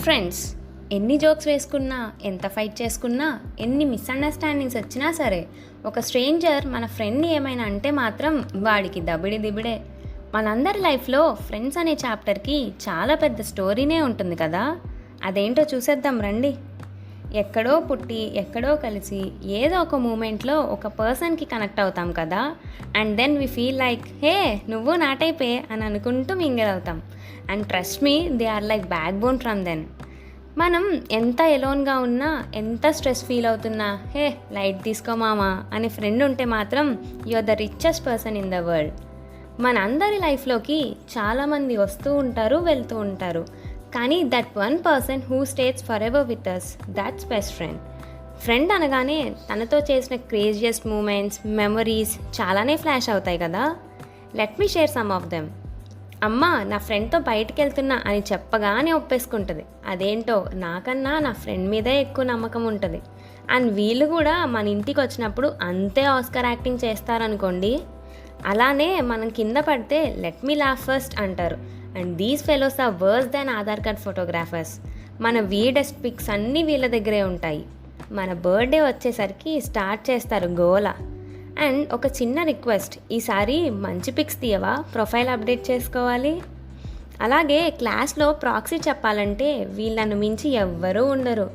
Friends ఎన్ని jokes వేసుకున్నా, ఎంత ఫైట్ చేసుకున్నా, ఎన్ని మిస్అండర్స్టాండింగ్స్ వచ్చినా సరే ఒక స్ట్రేంజర్ మన ఫ్రెండ్ని ఏమైనా అంటే మాత్రం వాడికి దబిడి దిబిడే. మనందరి లైఫ్లో ఫ్రెండ్స్ అనే చాప్టర్కి చాలా పెద్ద స్టోరీనే ఉంటుంది కదా. అదేంటో చూసేద్దాం రండి. ఎక్కడో పుట్టి ఎక్కడో కలిసి ఏదో ఒక మూమెంట్లో ఒక పర్సన్కి కనెక్ట్ అవుతాం కదా. And then we feel like hey నువ్వు నా టైపే అని అనుకుంటూ మింగిల్ అవుతాం. And trust me, they are like backbone from then. మనం ఎంత ఎలోన్గా ఉన్నా, ఎంత స్ట్రెస్ ఫీల్ అవుతున్నా, హే లైట్ తీసుకో మామా అనే ఫ్రెండ్ ఉంటే మాత్రం you are the richest person in the world. మన అందరి లైఫ్లోకి చాలామంది వస్తూ ఉంటారు, వెళ్తూ ఉంటారు. కానీ that one person who stays forever with us, that's best friend. Friend అనగానే తనతో చేసిన క్రేజియస్ట్ మూమెంట్స్, మెమరీస్ చాలానే ఫ్లాష్ అవుతాయి కదా. Let me share some of them. అమ్మ నా ఫ్రెండ్తో బయటికి వెళ్తున్నా అని చెప్పగానే ఒప్పేసుకుంటుంది. అదేంటో నాకన్నా నా ఫ్రెండ్ మీదే ఎక్కువ నమ్మకం ఉంటుంది. అండ్ వీళ్ళు కూడా మన ఇంటికి వచ్చినప్పుడు అంతే ఆస్కర్ యాక్టింగ్ చేస్తారనుకోండి. అలానే మనం కింద పడితే లెట్ మీ లాఫ్ ఫస్ట్ అంటారు. And these fellows are worse than Aadhaar card photographers. మన వీడెస్ట్ పిక్స్ అన్నీ వీళ్ళ దగ్గరే ఉంటాయి. మన బర్త్డే వచ్చేసరికి స్టార్ట్ చేస్తారు గోల. అండ్ ఒక చిన్న రిక్వెస్ట్, ఈసారి మంచి పిక్స్ తీయవా, ప్రొఫైల్ అప్డేట్ చేసుకోవాలి. అలాగే క్లాస్లో ప్రాక్సీ చెప్పాలంటే వీళ్ళను మించి ఎవ్వరూ ఉండరు.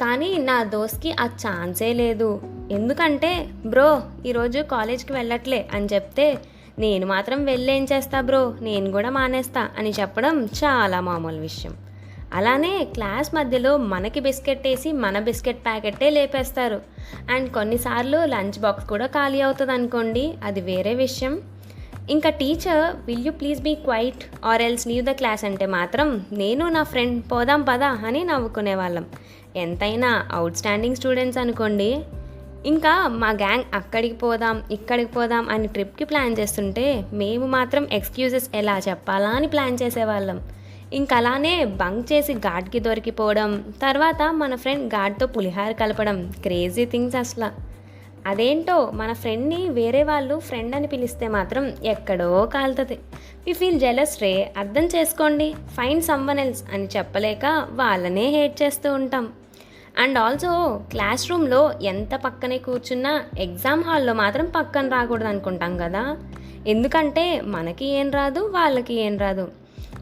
కానీ నా దోస్త్కి ఆ ఛాన్సే లేదు. ఎందుకంటే బ్రో ఈరోజు కాలేజ్కి వెళ్ళట్లే అని చెప్తే నేను మాత్రం వెళ్ళేం చేస్తా బ్రో, నేను కూడా మానేస్తా అని చెప్పడం చాలా మామూలు విషయం. అలానే క్లాస్ మధ్యలో మనకి బిస్కెట్ వేసి మన బిస్కెట్ ప్యాకెట్టే లేపేస్తారు. అండ్ కొన్నిసార్లు లంచ్ బాక్స్ కూడా ఖాళీ అవుతుంది అనుకోండి, అది వేరే విషయం. ఇంకా teacher will you please be quiet or else leave the class అంటే మాత్రం నేను నా ఫ్రెండ్ పోదాం పదా అని నవ్వుకునేవాళ్ళం. ఎంతైనా అవుట్ స్టాండింగ్ స్టూడెంట్స్ అనుకోండి. ఇంకా మా గ్యాంగ్ అక్కడికి పోదాం ఇక్కడికి పోదాం అని ట్రిప్కి ప్లాన్ చేస్తుంటే మేము మాత్రం ఎక్స్క్యూజెస్ ఎలా చెప్పాలా అని ప్లాన్ చేసేవాళ్ళం. ఇంక అలానే బంక్ చేసి గాడ్కి దొరికిపోవడం, తర్వాత మన ఫ్రెండ్ గాడ్తో పులిహార కలపడం, క్రేజీ థింగ్స్ అసలు. అదేంటో మన ఫ్రెండ్ని వేరే వాళ్ళు ఫ్రెండ్ అని పిలిస్తే మాత్రం ఎక్కడో కాలుతుంది. వి ఫీల్ జెలస్ రే, అర్థం చేసుకోండి, ఫైండ్ సమ్వన్ ఎల్స్ అని చెప్పలేక వాళ్ళనే హేట్ చేస్తూ ఉంటాం. అండ్ ఆల్సో క్లాస్ రూమ్లో ఎంత పక్కనే కూర్చున్నా ఎగ్జామ్ హాల్లో మాత్రం పక్కన రాకూడదు అనుకుంటాం కదా. ఎందుకంటే మనకి ఏం రాదు, వాళ్ళకి ఏం రాదు.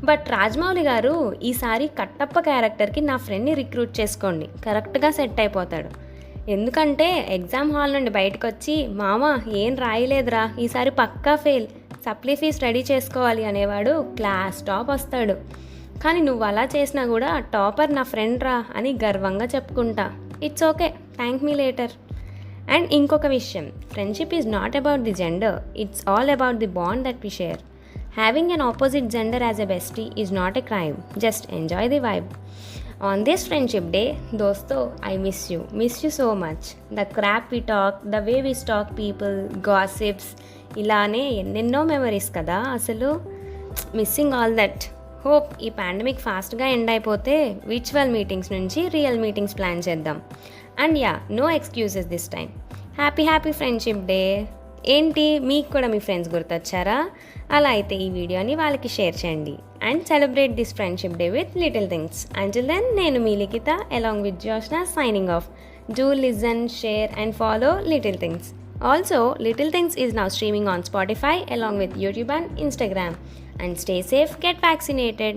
బట్ రాజమౌళి గారు ఈసారి కట్టప్ప క్యారెక్టర్కి నా ఫ్రెండ్ని రిక్రూట్ చేసుకోండి, కరెక్ట్గా సెట్ అయిపోతాడు. ఎందుకంటే ఎగ్జామ్ హాల్ నుండి బయటకు వచ్చి మామ ఏం రాయలేదురా, ఈసారి పక్కా ఫెయిల్, సప్లీ ఫీజ్ రెడీ చేసుకోవాలి అనేవాడు క్లాస్ టాప్ వస్తాడు. కానీ నువ్వు అలా చేసినా కూడా టాపర్ నా ఫ్రెండ్ రా అని గర్వంగా చెప్పుకుంటా. It's okay, thank me later. And ఇంకొక విషయం, friendship is not about the gender, it's all about the bond that we share. Having an opposite gender as a bestie is not a crime. Just enjoy the vibe. On this friendship day, dosto, I miss you so much. The crap we talk, the way we stalk people, gossips, ఇలానే ఎన్నెన్నో memories కదా అసలు. Missing all that. Hope ఈ pandemic ఫాస్ట్గా end అయిపోతే virtual meetings నుంచి real meetings plan చేద్దాం. And yeah, no excuses this time. Happy friendship day. ఏంటి మీకు కూడా మీ ఫ్రెండ్స్ గుర్తొచ్చారా? అలా అయితే ఈ వీడియోని వాళ్ళకి షేర్ చేయండి. And celebrate this friendship day with little things. Until then నేను మీ Likhitha along with Joshna signing off. Do listen, share and follow little things. Also, Little Things is now streaming on Spotify along with YouTube and Instagram. And stay safe, get vaccinated.